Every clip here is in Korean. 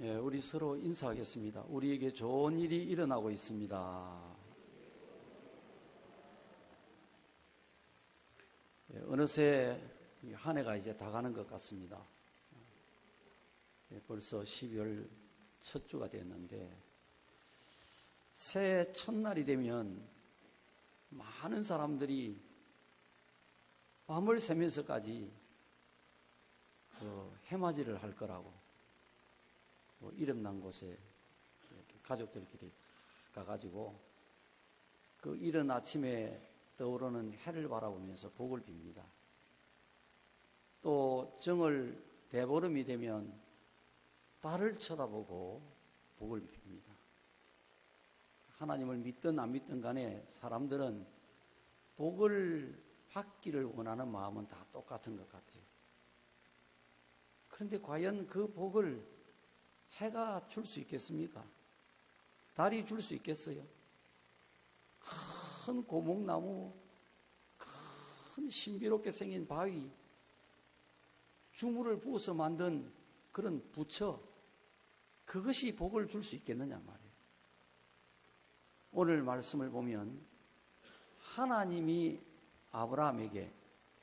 우리 서로 인사하겠습니다. 우리에게 좋은 일이 일어나고 있습니다. 어느새 한 해가 이제 다 가는 것 같습니다. 벌써 12월 첫 주가 됐는데, 새해 첫날이 되면 많은 사람들이 밤을 새면서까지 해맞이를 할 거라고, 이름난 곳에 가족들끼리 가가지고 그 이른 아침에 떠오르는 해를 바라보면서 복을 빕니다. 또 정월 대보름이 되면 달을 쳐다보고 복을 빕니다. 하나님을 믿든 안 믿든 간에 사람들은 복을 받기를 원하는 마음은 다 똑같은 것 같아요. 그런데 과연 그 복을 해가 줄 수 있겠습니까? 달이 줄 수 있겠어요? 큰 고목나무, 큰 신비롭게 생긴 바위, 주물을 부어서 만든 그런 부처, 그것이 복을 줄 수 있겠느냐 말이에요. 오늘 말씀을 보면 하나님이 아브라함에게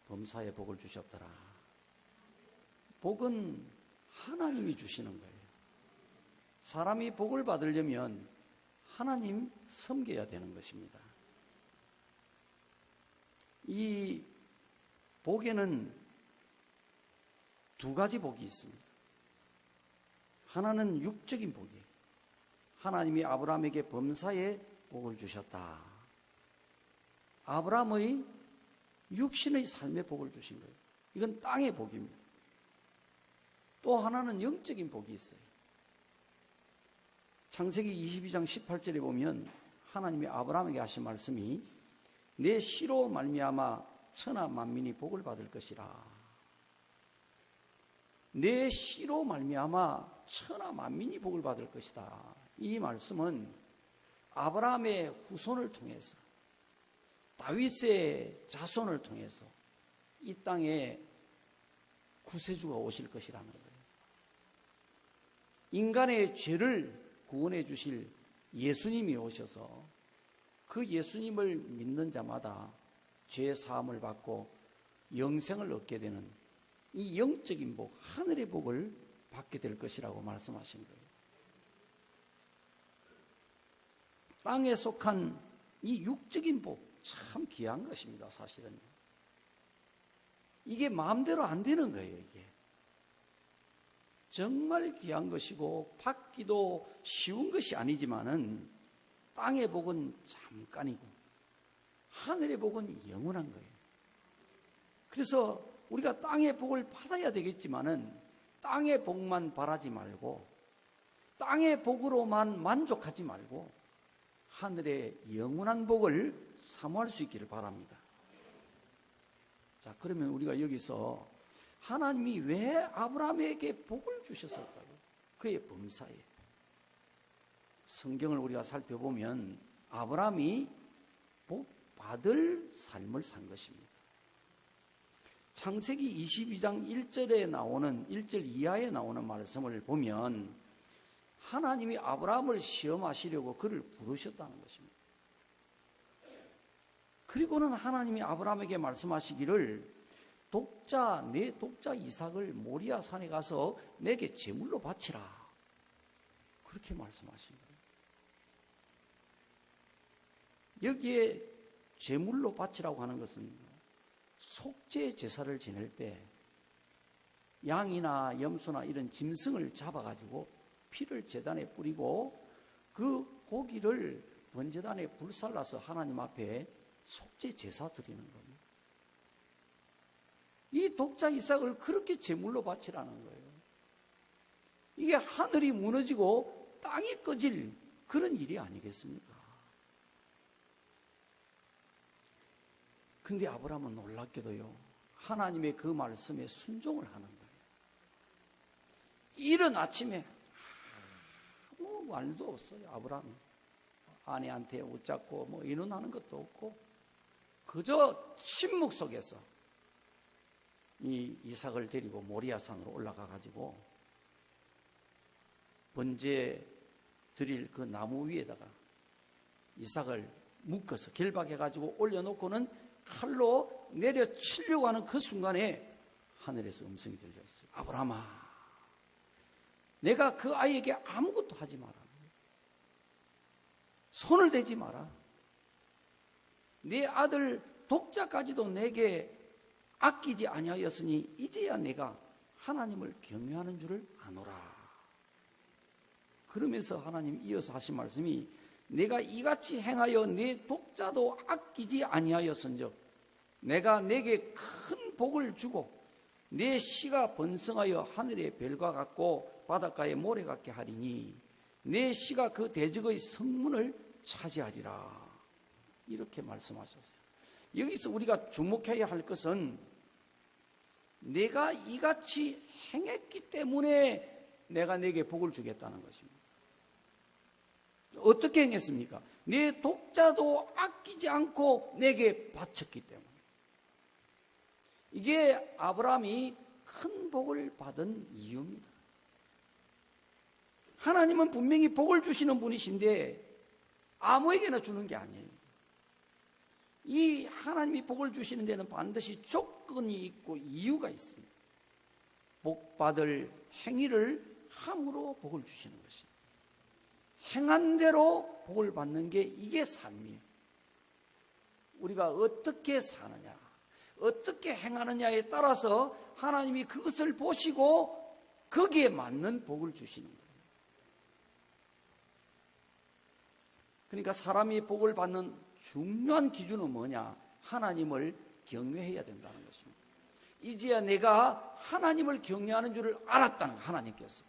범사에 복을 주셨더라. 복은 하나님이 주시는 거예요. 사람이 복을 받으려면 하나님 섬겨야 되는 것입니다. 이 복에는 두 가지 복이 있습니다. 하나는 육적인 복이에요. 하나님이 아브라함에게 범사에 복을 주셨다. 아브라함의 육신의 삶의 복을 주신 거예요. 이건 땅의 복입니다. 또 하나는 영적인 복이 있어요. 창세기 22장 18절에 보면 하나님이 아브라함에게 하신 말씀이 내 씨로 말미암아 천하 만민이 복을 받을 것이라. 내 씨로 말미암아 천하 만민이 복을 받을 것이다. 이 말씀은 아브라함의 후손을 통해서, 다윗의 자손을 통해서 이 땅에 구세주가 오실 것이라는 거예요. 인간의 죄를 구원해 주실 예수님이 오셔서 그 예수님을 믿는 자마다 죄 사함을 받고 영생을 얻게 되는 이 영적인 복, 하늘의 복을 받게 될 것이라고 말씀하신 거예요. 땅에 속한 이 육적인 복, 참 귀한 것입니다, 사실은. 이게 마음대로 안 되는 거예요, 이게. 정말 귀한 것이고 받기도 쉬운 것이 아니지만은 땅의 복은 잠깐이고 하늘의 복은 영원한 거예요. 그래서 우리가 땅의 복을 받아야 되겠지만은 땅의 복만 바라지 말고 땅의 복으로만 만족하지 말고 하늘의 영원한 복을 사모할 수 있기를 바랍니다. 자, 그러면 우리가 여기서 하나님이 왜 아브라함에게 복을 주셨을까요? 그의 범사에. 성경을 우리가 살펴보면 아브라함이 복 받을 삶을 산 것입니다. 창세기 22장 1절에 나오는 1절 이하에 나오는 말씀을 보면 하나님이 아브라함을 시험하시려고 그를 부르셨다는 것입니다. 그리고는 하나님이 아브라함에게 말씀하시기를 내 독자 이삭을 모리아 산에 가서 내게 제물로 바치라. 그렇게 말씀하신 거예요. 여기에 제물로 바치라고 하는 것은 속죄 제사를 지낼 때 양이나 염소나 이런 짐승을 잡아가지고 피를 제단에 뿌리고 그 고기를 번제단에 불살라서 하나님 앞에 속죄 제사 드리는 겁니다. 이 독자 이삭을 그렇게 제물로 바치라는 거예요. 이게 하늘이 무너지고 땅이 꺼질 그런 일이 아니겠습니까? 근데 아브라함은 놀랍게도요, 하나님의 그 말씀에 순종을 하는 거예요. 이른 아침에 아무 말도 없어요, 아브라함이. 아내한테 웃잡고 인원하는 것도 없고 그저 침묵 속에서 이 이삭을 데리고 모리아산으로 올라가 가지고 번제 드릴 그 나무 위에다가 이삭을 묶어서 결박해가지고 올려놓고는 칼로 내려치려고 하는 그 순간에 하늘에서 음성이 들렸어요. 아브라함아, 내가 그 아이에게 아무것도 하지 마라. 손을 대지 마라. 네 아들 독자까지도 내게 아끼지 아니하였으니 이제야 내가 하나님을 경외하는 줄을 아노라. 그러면서 하나님 이어서 하신 말씀이 내가 이같이 행하여 네 독자도 아끼지 아니하였은즉 내가 내게 큰 복을 주고 내 씨가 번성하여 하늘의 별과 같고 바닷가의 모래 같게 하리니 내 씨가 그 대적의 성문을 차지하리라. 이렇게 말씀하셨어요. 여기서 우리가 주목해야 할 것은 내가 이같이 행했기 때문에 내가 내게 복을 주겠다는 것입니다. 어떻게 행했습니까? 내 독자도 아끼지 않고 내게 바쳤기 때문에. 이게 아브라함이 큰 복을 받은 이유입니다. 하나님은 분명히 복을 주시는 분이신데 아무에게나 주는 게 아니에요. 이 하나님이 복을 주시는 데는 반드시 조건이 있고 이유가 있습니다. 복 받을 행위를 함으로 복을 주시는 것입니다. 행한 대로 복을 받는 게 이게 삶이에요. 우리가 어떻게 사느냐, 어떻게 행하느냐에 따라서 하나님이 그것을 보시고 거기에 맞는 복을 주시는 거예요. 그러니까 사람이 복을 받는 중요한 기준은 뭐냐? 하나님을 경외해야 된다는 것입니다. 이제야 내가 하나님을 경외하는 줄을 알았다는 거예요, 하나님께서.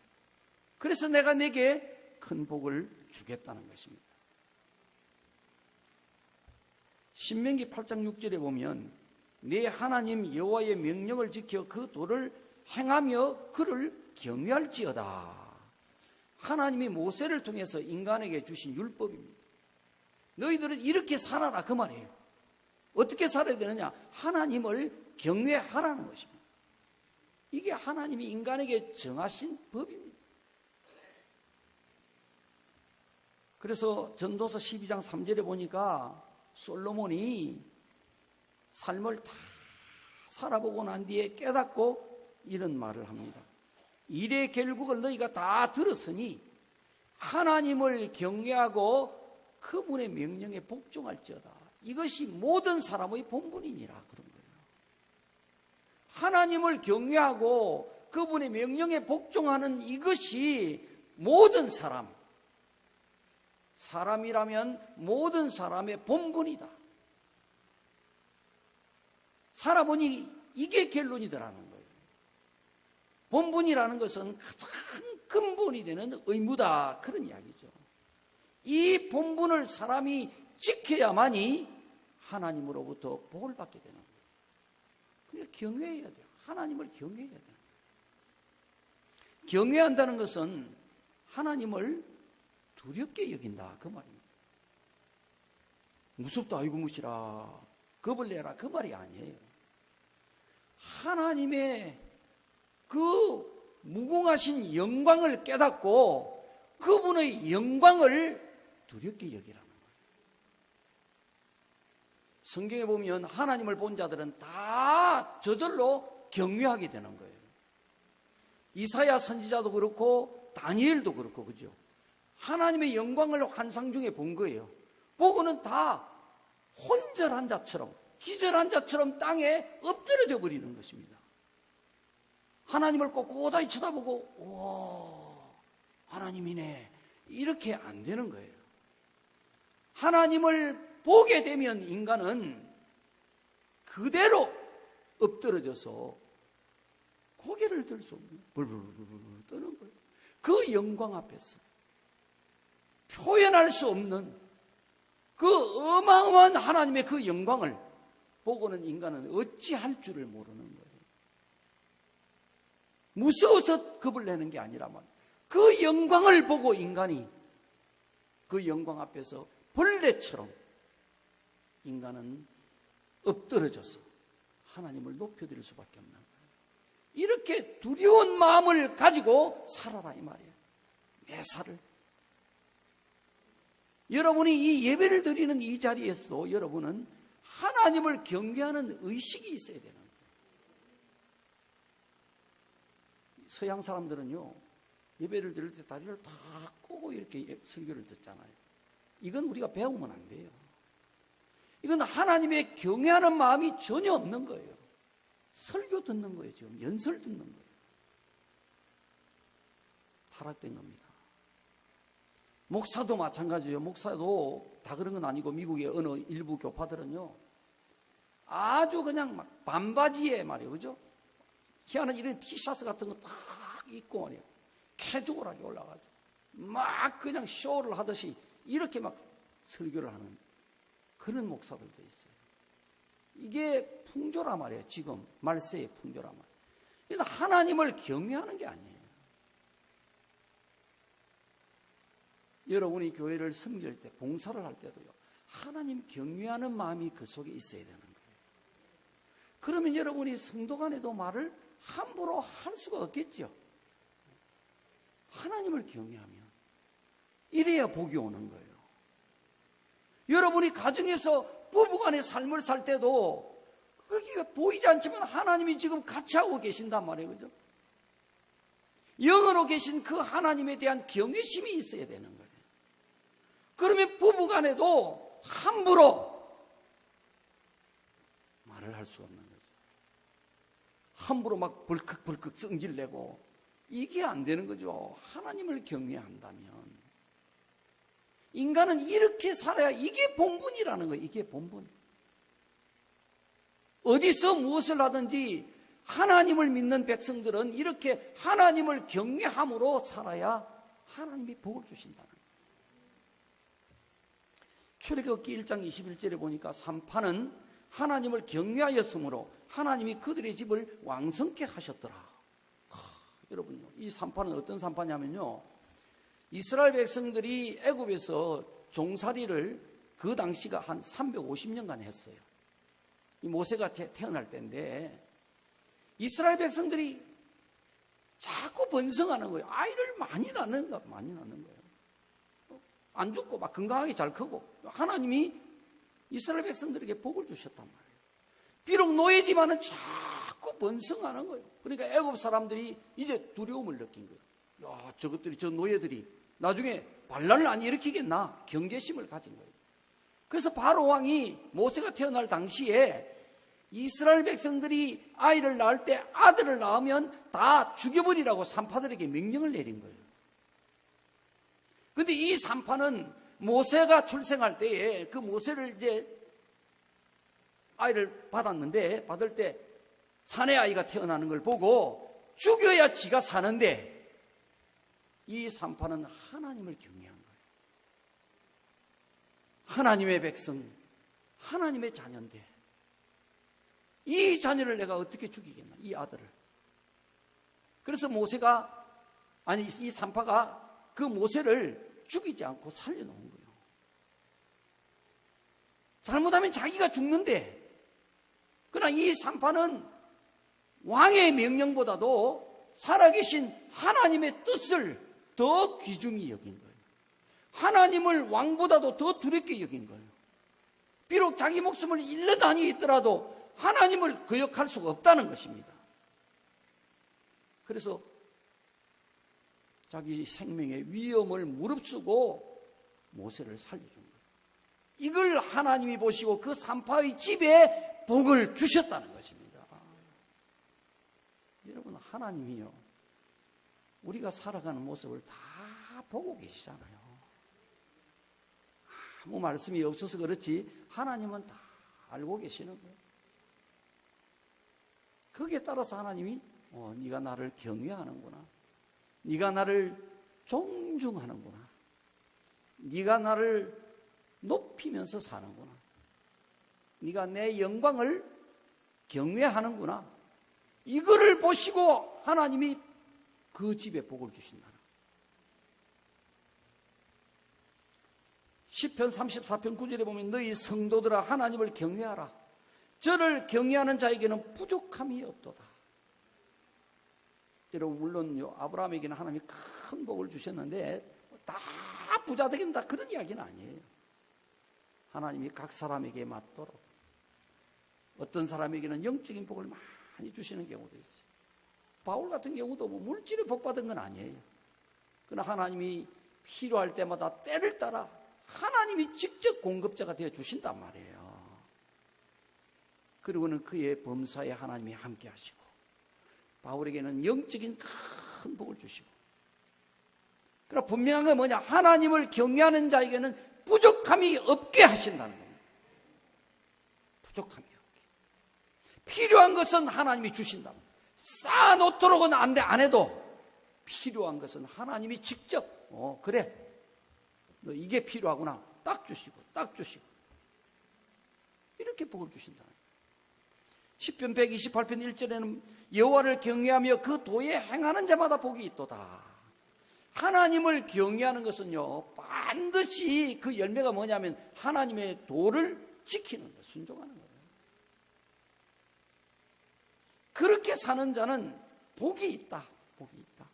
그래서 내가 내게 큰 복을 주겠다는 것입니다. 신명기 8장 6절에 보면 내 하나님 여호와의 명령을 지켜 그 도를 행하며 그를 경외할지어다. 하나님이 모세를 통해서 인간에게 주신 율법입니다. 너희들은 이렇게 살아라 그 말이에요. 어떻게 살아야 되느냐? 하나님을 경외하라는 것입니다. 이게 하나님이 인간에게 정하신 법입니다. 그래서 전도서 12장 3절에 보니까 솔로몬이 삶을 다 살아보고 난 뒤에 깨닫고 이런 말을 합니다. 일의 결국을 너희가 다 들었으니 하나님을 경외하고 그분의 명령에 복종할지어다. 이것이 모든 사람의 본분이니라 그런 거예요. 하나님을 경외하고 그분의 명령에 복종하는 이것이 모든 사람이라면 모든 사람의 본분이다. 살아보니 이게 결론이더라는 거예요. 본분이라는 것은 가장 근본이 되는 의무다 그런 이야기죠. 이 본분을 사람이 지켜야만이 하나님으로부터 복을 받게 되는 거예요. 그러니까 경외해야 돼요. 하나님을 경외해야 돼요. 경외한다는 것은 하나님을 두렵게 여긴다 그 말입니다. 무섭다, 아이고 무시라, 겁을 내라 그 말이 아니에요. 하나님의 그 무궁하신 영광을 깨닫고 그분의 영광을 두렵게 여기라는 거예요. 성경에 보면 하나님을 본 자들은 다 저절로 경외하게 되는 거예요. 이사야 선지자도 그렇고 다니엘도 그렇고 그죠? 하나님의 영광을 환상 중에 본 거예요. 보고는 다 혼절한 자처럼 기절한 자처럼 땅에 엎드러져 버리는 것입니다. 하나님을 꼿꼿하게 쳐다보고 오, 하나님이네 이렇게 안 되는 거예요. 하나님을 보게 되면 인간은 그대로 엎드러져서 고개를 들 수 없는 불불불불 떠는 거예요. 그 영광 앞에서 표현할 수 없는 그 어마어마한 하나님의 그 영광을 보고는 인간은 어찌할 줄을 모르는 거예요. 무서워서 겁을 내는 게 아니라면 그 영광을 보고 인간이 그 영광 앞에서 벌레처럼 인간은 엎드러져서 하나님을 높여드릴 수밖에 없는 거예요. 이렇게 두려운 마음을 가지고 살아라 이 말이에요. 매사를. 여러분이 이 예배를 드리는 이 자리에서도 여러분은 하나님을 경외하는 의식이 있어야 되는 거예요. 서양 사람들은요, 예배를 드릴 때 다리를 다 꼬고 이렇게 설교를 듣잖아요. 이건 우리가 배우면 안 돼요. 이건 하나님의 경외하는 마음이 전혀 없는 거예요. 설교 듣는 거예요. 지금 연설 듣는 거예요. 타락된 겁니다. 목사도 마찬가지예요. 목사도 다 그런 건 아니고 미국의 어느 일부 교파들은요, 아주 그냥 막 반바지에 말이에요, 그죠? 희한한 이런 티셔츠 같은 거 딱 입고 말이에요, 캐주얼하게 올라가죠. 막 그냥 쇼를 하듯이 이렇게 막 설교를 하는 그런 목사들도 있어요. 이게 풍조란 말이에요. 지금 말세의 풍조란 말이에요. 그러니까 하나님을 경외하는 게 아니에요. 여러분이 교회를 섬길 때, 봉사를 할 때도요, 하나님 경외하는 마음이 그 속에 있어야 되는 거예요. 그러면 여러분이 성도 간에도 말을 함부로 할 수가 없겠죠. 하나님을 경외하면 이래야 복이 오는 거예요. 여러분이 가정에서 부부간의 삶을 살 때도 그게 보이지 않지만 하나님이 지금 같이 하고 계신단 말이에요, 그죠? 영으로 계신 그 하나님에 대한 경외심이 있어야 되는 거예요. 그러면 부부간에도 함부로 말을 할 수가 없는 거죠. 함부로 막 벌컥벌컥 성질 내고 이게 안 되는 거죠. 하나님을 경외한다면 인간은 이렇게 살아야, 이게 본분이라는 거예요. 이게 본분. 어디서 무엇을 하든지 하나님을 믿는 백성들은 이렇게 하나님을 경외함으로 살아야 하나님이 복을 주신다는 거예요. 출애굽기 1장 21절에 보니까 산파는 하나님을 경외하였으므로 하나님이 그들의 집을 왕성케 하셨더라. 여러분요, 이 산파는 어떤 산파냐면요, 이스라엘 백성들이 애굽에서 종살이를 그 당시가 한 350년간 했어요. 이 모세가 태어날 때인데 이스라엘 백성들이 자꾸 번성하는 거예요. 아이를 많이 낳는 거예요. 안 죽고 막 건강하게 잘 크고 하나님이 이스라엘 백성들에게 복을 주셨단 말이에요. 비록 노예지만은 자꾸 번성하는 거예요. 그러니까 애굽 사람들이 이제 두려움을 느낀 거예요. 야, 저것들이, 저 노예들이 나중에 반란을 안 일으키겠나? 경계심을 가진 거예요. 그래서 바로 왕이 모세가 태어날 당시에 이스라엘 백성들이 아이를 낳을 때 아들을 낳으면 다 죽여버리라고 산파들에게 명령을 내린 거예요. 근데 이 산파는 모세가 출생할 때에 그 모세를 이제 아이를 받을 때 사내 아이가 태어나는 걸 보고 죽여야 지가 사는데 이 산파는 하나님을 경외한 거예요. 하나님의 백성, 하나님의 자녀인데 이 자녀를 내가 어떻게 죽이겠나, 이 아들을. 그래서 이 산파가 그 모세를 죽이지 않고 살려놓은 거예요. 잘못하면 자기가 죽는데, 그러나 이 산파는 왕의 명령보다도 살아계신 하나님의 뜻을 더 귀중히 여긴 거예요. 하나님을 왕보다도 더 두렵게 여긴 거예요. 비록 자기 목숨을 잃는다니 있더라도 하나님을 거역할 수가 없다는 것입니다. 그래서 자기 생명의 위험을 무릅쓰고 모세를 살려준 거예요. 이걸 하나님이 보시고 그 산파의 집에 복을 주셨다는 것입니다. 여러분, 하나님이요, 우리가 살아가는 모습을 다 보고 계시잖아요. 아무 말씀이 없어서 그렇지 하나님은 다 알고 계시는 거예요. 거기에 따라서 하나님이 네가 나를 경외하는구나, 네가 나를 존중하는구나, 네가 나를 높이면서 사는구나, 네가 내 영광을 경외하는구나, 이거를 보시고 하나님이 그 집에 복을 주신다. 시편 34편 9절에 보면 너희 성도들아 하나님을 경외하라. 저를 경외하는 자에게는 부족함이 없도다. 여러분 물론 아브라함에게는 하나님이 큰 복을 주셨는데 다 부자 되겠다 그런 이야기는 아니에요. 하나님이 각 사람에게 맞도록 어떤 사람에게는 영적인 복을 많이 주시는 경우도 있어요. 바울 같은 경우도 뭐 물질의 복 받은 건 아니에요. 그러나 하나님이 필요할 때마다 때를 따라 하나님이 직접 공급자가 되어 주신단 말이에요. 그리고는 그의 범사에 하나님이 함께 하시고 바울에게는 영적인 큰 복을 주시고, 그러나 분명한 건 뭐냐? 하나님을 경외하는 자에게는 부족함이 없게 하신다는 겁니다. 부족함이 없게. 필요한 것은 하나님이 주신다. 쌓아놓도록은 안 해도 필요한 것은 하나님이 직접 그래 너 이게 필요하구나 딱 주시고 이렇게 복을 주신다. 시편 128편 1절에는 여호와를 경외하며 그 도에 행하는 자마다 복이 있도다. 하나님을 경외하는 것은요 반드시 그 열매가 뭐냐면 하나님의 도를 지키는 거예요. 순종하는 거예요. 그렇게 사는 자는 복이 있다. 복이 있다.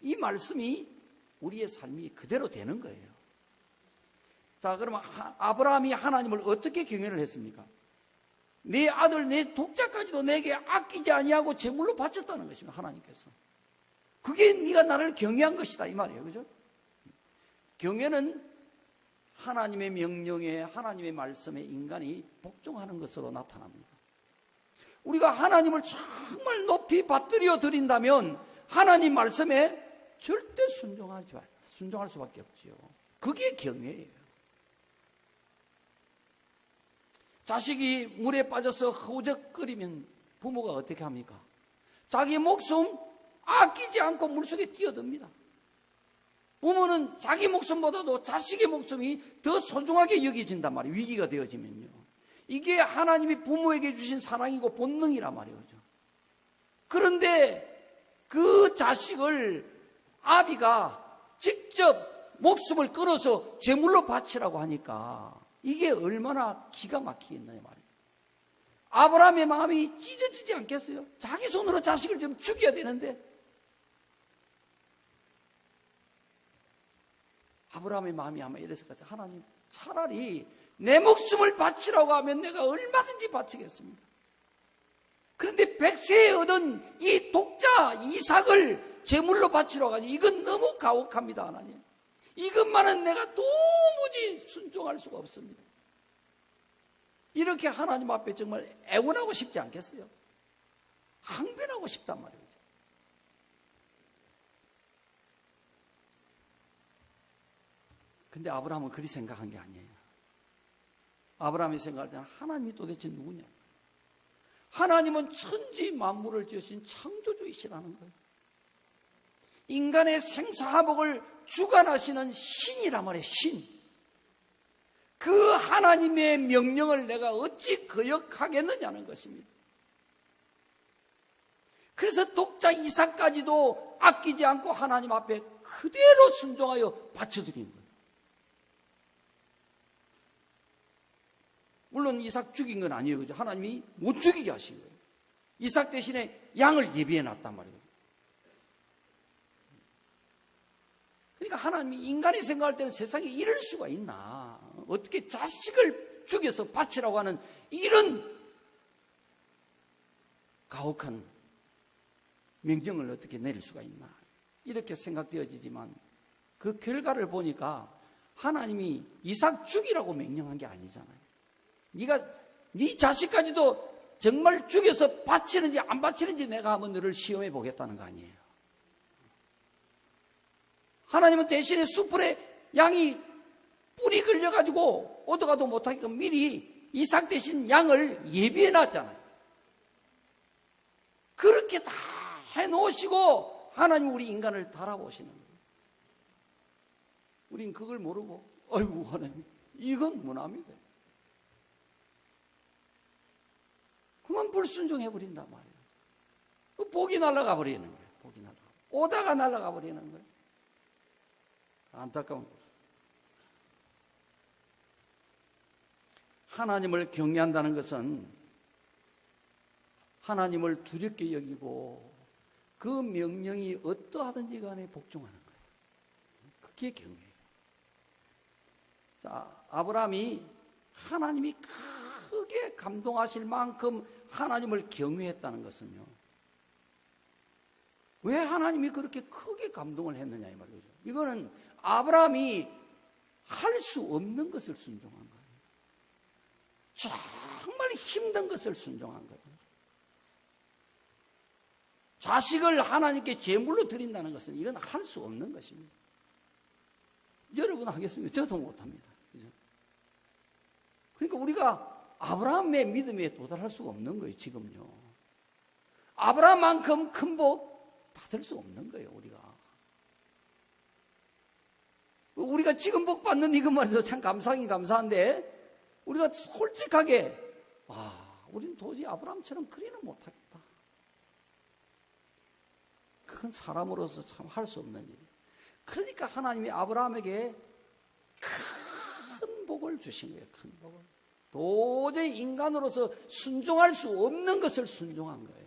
이 말씀이 우리의 삶이 그대로 되는 거예요. 자, 그러면 아브라함이 하나님을 어떻게 경외를 했습니까? 내 아들 내 독자까지도 내게 아끼지 아니하고 제물로 바쳤다는 것입니다. 하나님께서. 그게 네가 나를 경외한 것이다 이 말이에요. 그죠? 경외는 하나님의 명령에 하나님의 말씀에 인간이 복종하는 것으로 나타납니다. 우리가 하나님을 정말 높이 받들여 드린다면 하나님 말씀에 절대 순종할 수밖에 없지요. 그게 경외예요. 자식이 물에 빠져서 허우적거리면 부모가 어떻게 합니까? 자기 목숨 아끼지 않고 물속에 뛰어듭니다. 부모는 자기 목숨보다도 자식의 목숨이 더 소중하게 여겨진단 말이에요. 위기가 되어지면요. 이게 하나님이 부모에게 주신 사랑이고 본능이란 말이에요. 그런데 그 자식을 아비가 직접 목숨을 끊어서 제물로 바치라고 하니까 이게 얼마나 기가 막히겠나요 말이에요. 아브라함의 마음이 찢어지지 않겠어요? 자기 손으로 자식을 좀 죽여야 되는데 아브라함의 마음이 아마 이랬을 것 같아요. 하나님 차라리 내 목숨을 바치라고 하면 내가 얼마든지 바치겠습니다. 그런데 100세에 얻은 이 독자 이삭을 제물로 바치라고 하니 이건 너무 가혹합니다. 하나님. 이것만은 내가 도무지 순종할 수가 없습니다. 이렇게 하나님 앞에 정말 애원하고 싶지 않겠어요? 항변하고 싶단 말이죠. 근데 아브라함은 그리 생각한 게 아니에요. 아브라함이 생각할 때는 하나님이 도대체 누구냐? 하나님은 천지 만물을 지으신 창조주이시라는 거예요. 인간의 생사화복을 주관하시는 신이란 말이에요. 신. 그 하나님의 명령을 내가 어찌 거역하겠느냐는 것입니다. 그래서 독자 이삭까지도 아끼지 않고 하나님 앞에 그대로 순종하여 바쳐드린 거예요. 물론 이삭 죽인 건 아니에요. 그죠? 하나님이 못 죽이게 하신 거예요. 이삭 대신에 양을 예비해 놨단 말이에요. 그러니까 하나님이 인간이 생각할 때는 세상에 이럴 수가 있나? 어떻게 자식을 죽여서 바치라고 하는 이런 가혹한 명령을 어떻게 내릴 수가 있나? 이렇게 생각되어지지만 그 결과를 보니까 하나님이 이삭 죽이라고 명령한 게 아니잖아요. 네 자식까지도 정말 죽여서 바치는지 안 바치는지 내가 한번 너를 시험해 보겠다는 거 아니에요. 하나님은 대신에 숯불에 양이 뿔이 걸려가지고 오도가도 못하게끔 미리 이삭 대신 양을 예비해 놨잖아요. 그렇게 다 해놓으시고 하나님 우리 인간을 달아보시는 거예요. 우린 그걸 모르고 아이고 하나님 이건 무납니다. 그만 불순종해버린단 말이에요. 복이 날아가 버리는 거예요. 복이 날아가. 오다가 날아가 버리는 거예요. 안타까운 거죠. 하나님을 경외한다는 것은 하나님을 두렵게 여기고 그 명령이 어떠하든지 간에 복종하는 거예요. 그게 경외예요. 자, 아브라함이 하나님이 크게 감동하실 만큼 하나님을 경외했다는 것은요, 왜 하나님이 그렇게 크게 감동을 했느냐 이 말이죠. 이거는 아브라함이 할 수 없는 것을 순종한 거예요. 정말 힘든 것을 순종한 거예요. 자식을 하나님께 제물로 드린다는 것은 이건 할 수 없는 것입니다. 여러분 하겠습니까? 저도 못합니다. 그죠? 그러니까 우리가 아브라함의 믿음에 도달할 수가 없는 거예요. 지금요. 아브라함만큼 큰 복 받을 수 없는 거예요. 우리가 지금 복 받는 이것만 해도 참 감사하긴 감사한데, 우리가 솔직하게 우리는 도저히 아브라함처럼 그리는 못하겠다. 그건 사람으로서 참 할 수 없는 일이에요. 그러니까 하나님이 아브라함에게 큰 복을 주신 거예요. 큰 복을. 도저히 인간으로서 순종할 수 없는 것을 순종한 거예요.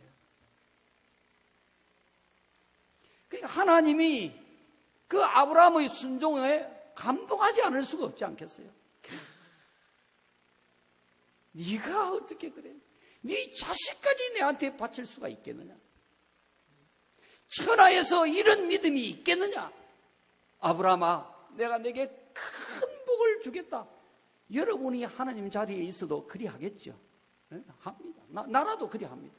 그러니까 하나님이 그 아브라함의 순종에 감동하지 않을 수가 없지 않겠어요? 네가 어떻게 그래? 네 자식까지 내한테 바칠 수가 있겠느냐? 천하에서 이런 믿음이 있겠느냐? 아브라함아, 내가 내게 큰 복을 주겠다. 여러분이 하나님 자리에 있어도 그리 하겠죠? 네? 합니다. 나라도 그리 합니다.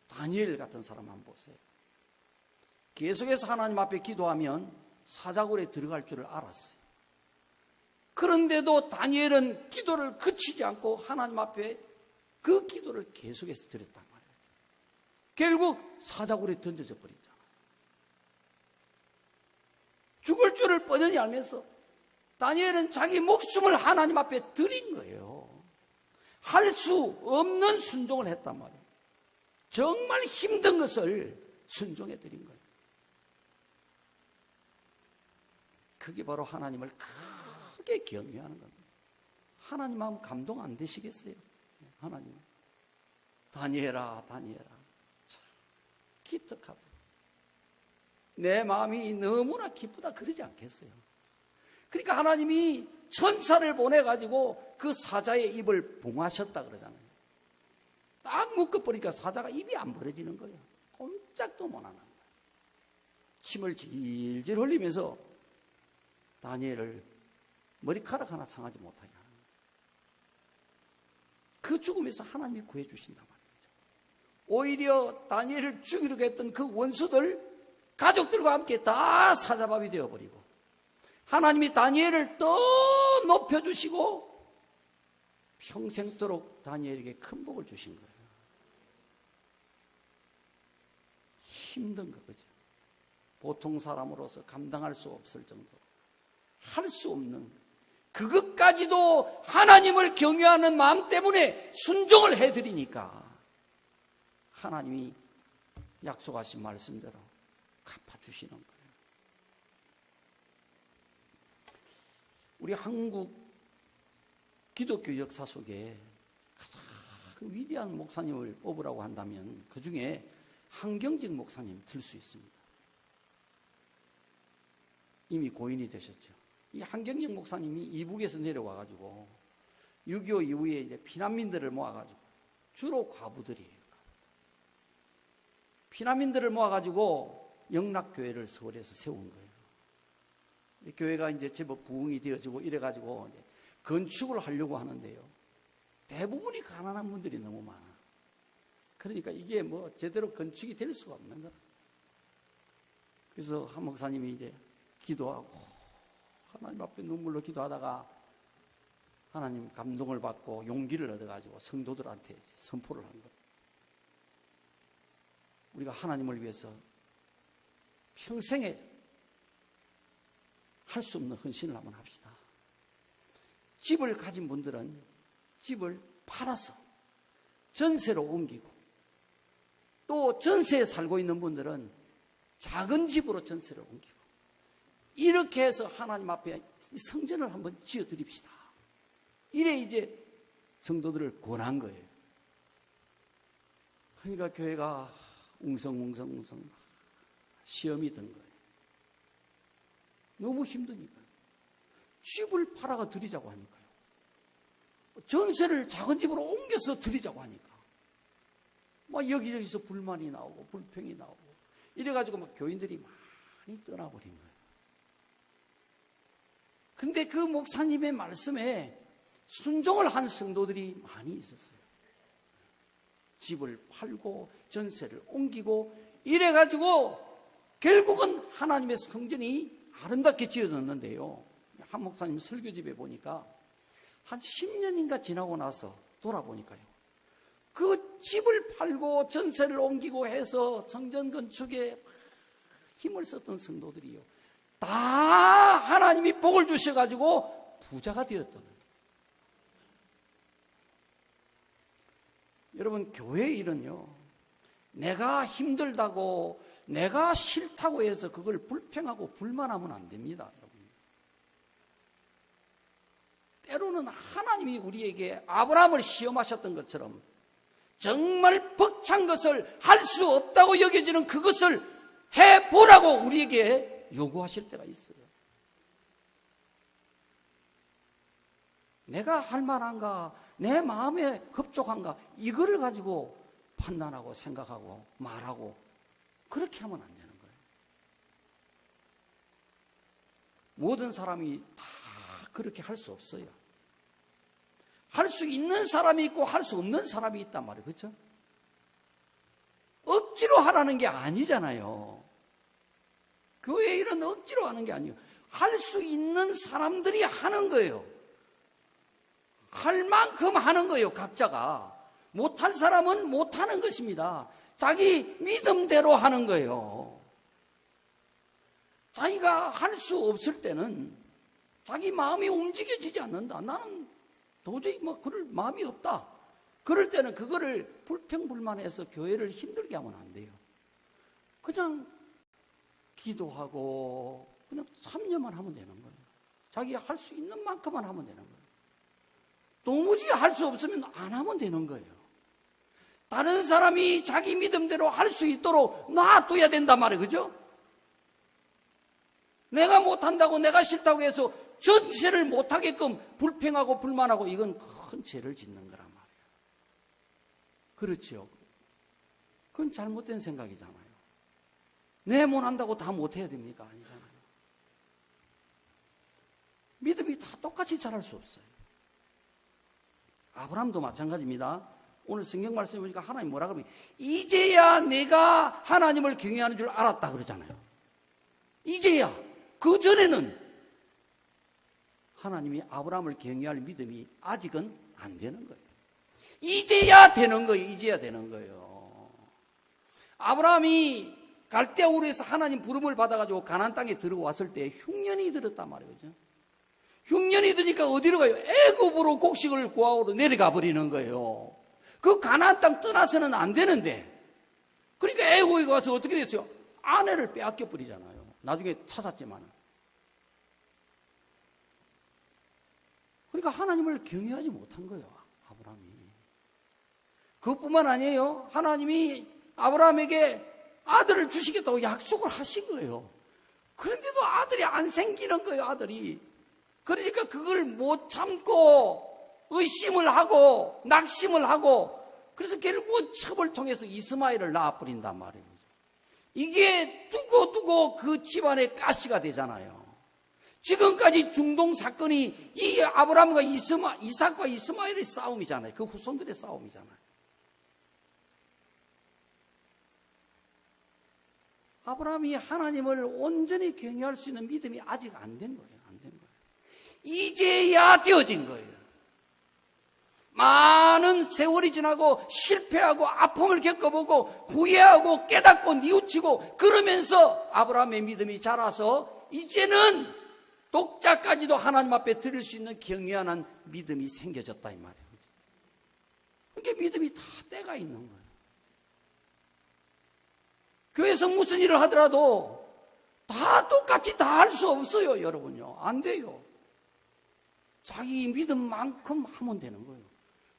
다니엘 같은 사람 한번 보세요. 계속해서 하나님 앞에 기도하면 사자굴에 들어갈 줄을 알았어요. 그런데도 다니엘은 기도를 그치지 않고 하나님 앞에 그 기도를 계속해서 드렸단 말이에요. 결국 사자굴에 던져져 버리잖아요. 죽을 줄을 뻔히 알면서 다니엘은 자기 목숨을 하나님 앞에 드린 거예요. 할 수 없는 순종을 했단 말이에요. 정말 힘든 것을 순종해 드린 거예요. 그게 바로 하나님을 크게 경외하는 겁니다. 하나님 마음 감동 안 되시겠어요? 하나님, 다니엘아, 다니엘아, 참 기특하다. 내 마음이 너무나 기쁘다 그러지 않겠어요? 그러니까 하나님이 천사를 보내가지고 그 사자의 입을 봉하셨다 그러잖아요. 딱 묶어버리니까 사자가 입이 안 벌어지는 거예요. 꼼짝도 못 하는 거예요. 침을 질질 흘리면서 다니엘을 머리카락 하나 상하지 못하게 하는 거예요. 그 죽음에서 하나님이 구해주신단 말이죠. 오히려 다니엘을 죽이려고 했던 그 원수들, 가족들과 함께 다 사자밥이 되어버리고, 하나님이 다니엘을 더 높여주시고 평생도록 다니엘에게 큰 복을 주신 거예요. 힘든 거, 그죠? 보통 사람으로서 감당할 수 없을 정도로 할 수 없는, 그것까지도 하나님을 경외하는 마음 때문에 순종을 해드리니까 하나님이 약속하신 말씀대로 갚아주시는 거예요. 우리 한국 기독교 역사 속에 가장 위대한 목사님을 뽑으라고 한다면 그 중에 한경직 목사님 들 수 있습니다. 이미 고인이 되셨죠. 이 한경직 목사님이 이북에서 내려와가지고 6.25 이후에 이제 피난민들을 모아가지고, 주로 과부들이에요. 피난민들을 모아가지고 영락교회를 서울에서 세운 거예요. 교회가 이제 제법 부흥이 되어지고 이래가지고 이제 건축을 하려고 하는데요. 대부분이 가난한 분들이 너무 많아. 그러니까 이게 뭐 제대로 건축이 될 수가 없는 거야. 그래서 한 목사님이 이제 기도하고 하나님 앞에 눈물로 기도하다가 하나님 감동을 받고 용기를 얻어가지고 성도들한테 이제 선포를 한 거예요. 우리가 하나님을 위해서 평생에 할 수 없는 헌신을 한번 합시다. 집을 가진 분들은 집을 팔아서 전세로 옮기고, 또 전세에 살고 있는 분들은 작은 집으로 전세를 옮기고, 이렇게 해서 하나님 앞에 성전을 한번 지어 드립시다. 이래 이제 성도들을 권한 거예요. 그러니까 교회가 웅성웅성 시험이 든 거예요. 너무 힘드니까요. 집을 팔아가 드리자고 하니까요. 전세를 작은 집으로 옮겨서 드리자고 하니까 막 여기저기서 불만이 나오고 불평이 나오고 이래가지고 막 교인들이 많이 떠나버린 거예요. 근데 그 목사님의 말씀에 순종을 한 성도들이 많이 있었어요. 집을 팔고 전세를 옮기고 이래가지고 결국은 하나님의 성전이 아름답게 지어졌는데요. 한 목사님 설교집에 보니까 한 10년인가 지나고 나서 돌아보니까요. 그 집을 팔고 전세를 옮기고 해서 성전 건축에 힘을 썼던 성도들이요. 다 하나님이 복을 주셔가지고 부자가 되었던 거예요. 여러분, 교회의 일은요, 내가 힘들다고 내가 싫다고 해서 그걸 불평하고 불만하면 안 됩니다. 여러분. 때로는 하나님이 우리에게 아브라함을 시험하셨던 것처럼 정말 벅찬 것을 할 수 없다고 여겨지는 그것을 해보라고 우리에게 요구하실 때가 있어요. 내가 할 만한가, 내 마음에 흡족한가, 이거를 가지고 판단하고 생각하고 말하고 그렇게 하면 안 되는 거예요. 모든 사람이 다 그렇게 할 수 없어요. 할 수 있는 사람이 있고 할 수 없는 사람이 있단 말이에요. 그렇죠? 억지로 하라는 게 아니잖아요. 교회 일은 억지로 하는 게 아니에요. 할 수 있는 사람들이 하는 거예요. 할 만큼 하는 거예요. 각자가. 못할 사람은 못하는 것입니다. 자기 믿음대로 하는 거예요. 자기가 할 수 없을 때는 자기 마음이 움직여지지 않는다. 나는 도저히 그럴 마음이 없다. 그럴 때는 그거를 불평불만해서 교회를 힘들게 하면 안 돼요. 그냥 기도하고 그냥 참여만 하면 되는 거예요. 자기가 할 수 있는 만큼만 하면 되는 거예요. 도무지 할 수 없으면 안 하면 되는 거예요. 다른 사람이 자기 믿음대로 할 수 있도록 놔둬야 된단 말이에요. 그죠? 내가 못한다고 내가 싫다고 해서 전체를 못하게끔 불평하고 불만하고 이건 큰 죄를 짓는 거란 말이에요. 그렇지요. 그건 잘못된 생각이잖아요. 내 못한다고 다 못해야 됩니까? 아니잖아요. 믿음이 다 똑같이 잘할 수 없어요. 아브라함도 마찬가지입니다. 오늘 성경 말씀해 보니까 하나님 뭐라 그러면 이제야 내가 하나님을 경외하는 줄 알았다 그러잖아요. 이제야. 그 전에는 하나님이 아브라함을 경외할 믿음이 아직은 안 되는 거예요. 이제야 되는 거예요. 이제야 되는 거예요. 아브라함이 갈대아 우르에서 하나님 부름을 받아가지고 가나안 땅에 들어왔을 때 흉년이 들었단 말이에요. 그죠? 흉년이 드니까 어디로 가요? 애굽으로 곡식을 구하러 내려가 버리는 거예요. 그 가나안 땅 떠나서는 안 되는데, 그러니까 애굽에 가서 어떻게 됐어요? 아내를 빼앗겨 버리잖아요. 나중에 찾았지만. 그러니까 하나님을 경외하지 못한 거예요. 아브라함이. 그것뿐만 아니에요. 하나님이 아브라함에게 아들을 주시겠다고 약속을 하신 거예요. 그런데도 아들이 안 생기는 거예요. 아들이. 그러니까 그걸 못 참고 의심을 하고 낙심을 하고 그래서 결국은 첩을 통해서 이스마엘을 낳아버린단 말이에요. 이게 두고 그 집안의 가시가 되잖아요. 지금까지 중동 사건이 이 아브라함과 이삭과 이스마엘의 싸움이잖아요. 그 후손들의 싸움이잖아요. 아브라함이 하나님을 온전히 경외할 수 있는 믿음이 아직 안 된 거예요. 이제야 되어진 거예요. 많은 세월이 지나고 실패하고 아픔을 겪어보고 후회하고 깨닫고 뉘우치고 그러면서 아브라함의 믿음이 자라서 이제는 독자까지도 하나님 앞에 드릴 수 있는 경외하는 믿음이 생겨졌다 이 말이에요. 그러니까 믿음이 다 때가 있는 거예요. 교회에서 무슨 일을 하더라도 다 똑같이 다 할 수 없어요. 여러분요. 안 돼요. 자기 믿음만큼 하면 되는 거예요.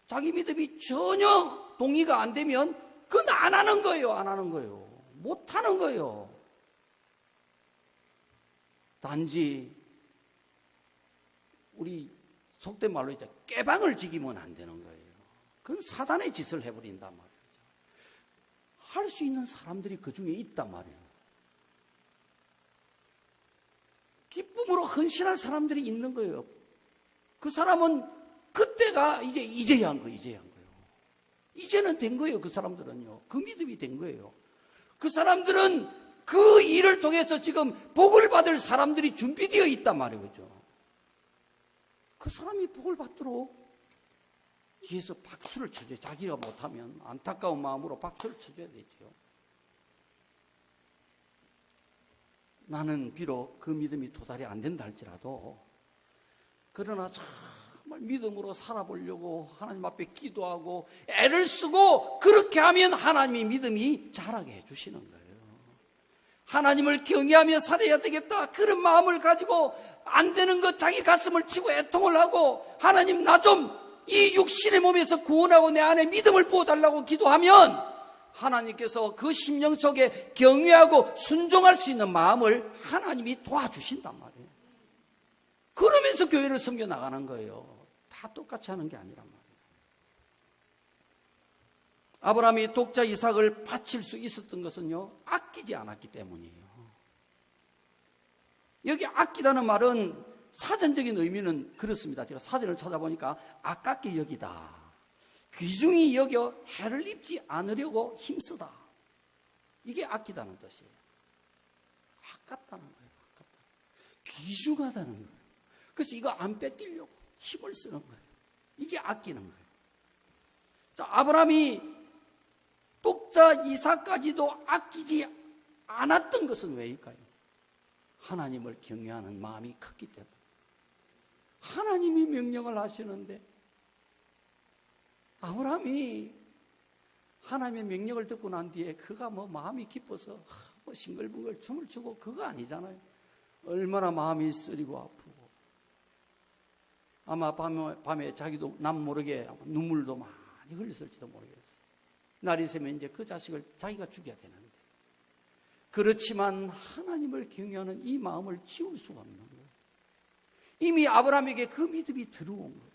자기 믿음이 전혀 동의가 안 되면 그건 안 하는 거예요. 안 하는 거예요. 못 하는 거예요. 단지 우리 속된 말로 이제 깨방을 지기면 안 되는 거예요. 그건 사단의 짓을 해버린단 말이에요. 할 수 있는 사람들이 그 중에 있단 말이에요. 기쁨으로 헌신할 사람들이 있는 거예요. 그 사람은 그때가 이제야 한 거예요. 이제야 한 거예요. 이제는 된 거예요. 그 사람들은요. 그 믿음이 된 거예요. 그 사람들은 그 일을 통해서 지금 복을 받을 사람들이 준비되어 있단 말이에요. 그죠? 그 사람이 복을 받도록 뒤에서 박수를 쳐줘요. 자기가 못하면 안타까운 마음으로 박수를 쳐줘야 되죠. 나는 비록 그 믿음이 도달이 안 된다 할지라도 그러나 정말 믿음으로 살아보려고 하나님 앞에 기도하고 애를 쓰고 그렇게 하면 하나님이 믿음이 자라게 해주시는 거예요. 하나님을 경외하며 살아야 되겠다 그런 마음을 가지고 안 되는 것 자기 가슴을 치고 애통을 하고 하나님 나 좀 이 육신의 몸에서 구원하고 내 안에 믿음을 부어달라고 기도하면 하나님께서 그 심령 속에 경외하고 순종할 수 있는 마음을 하나님이 도와주신단 말이에요. 그러면서 교회를 섬겨 나가는 거예요. 다 똑같이 하는 게 아니란 말이에요. 아브라함이 독자 이삭을 바칠 수 있었던 것은요, 아끼지 않았기 때문이에요. 여기 아끼다는 말은 사전적인 의미는 그렇습니다. 제가 사전을 찾아보니까 아깝게 여기다, 귀중히 여겨 해를 입지 않으려고 힘쓰다, 이게 아끼다는 뜻이에요. 아깝다는 거예요. 아깝다. 귀중하다는 거예요. 그래서 이거 안 뺏기려고 힘을 쓰는 거예요. 이게 아끼는 거예요. 자, 아브라함이 독자 이삭까지도 아끼지 않았던 것은 왜일까요? 하나님을 경외하는 마음이 컸기 때문에. 하나님이 명령을 하시는데 아브라함이 하나님의 명령을 듣고 난 뒤에 그가 마음이 기뻐서 싱글벙글 춤을 추고 그거 아니잖아요. 얼마나 마음이 쓰리고 아프고 아마 밤에 자기도 남 모르게 눈물도 많이 흘렸을지도 모르겠어요. 날이 새면 이제 그 자식을 자기가 죽여야 되는데, 그렇지만 하나님을 경외하는 이 마음을 지울 수가 없는 거예요. 이미 아브라함에게 그 믿음이 들어온 거예요.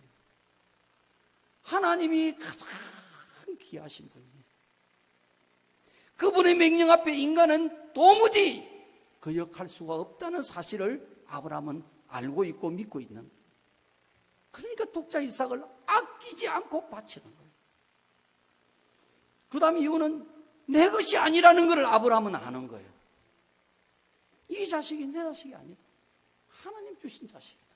하나님이 가장 귀하신 분이에요. 그분의 명령 앞에 인간은 도무지 거역할 수가 없다는 사실을 아브라함은 알고 있고 믿고 있는 거예요. 그러니까 독자 이삭을 아끼지 않고 바치는 거예요. 그 다음 이유는 내 것이 아니라는 것을 아브라함은 아는 거예요. 이 자식이 내 자식이 아니다. 하나님 주신 자식이다.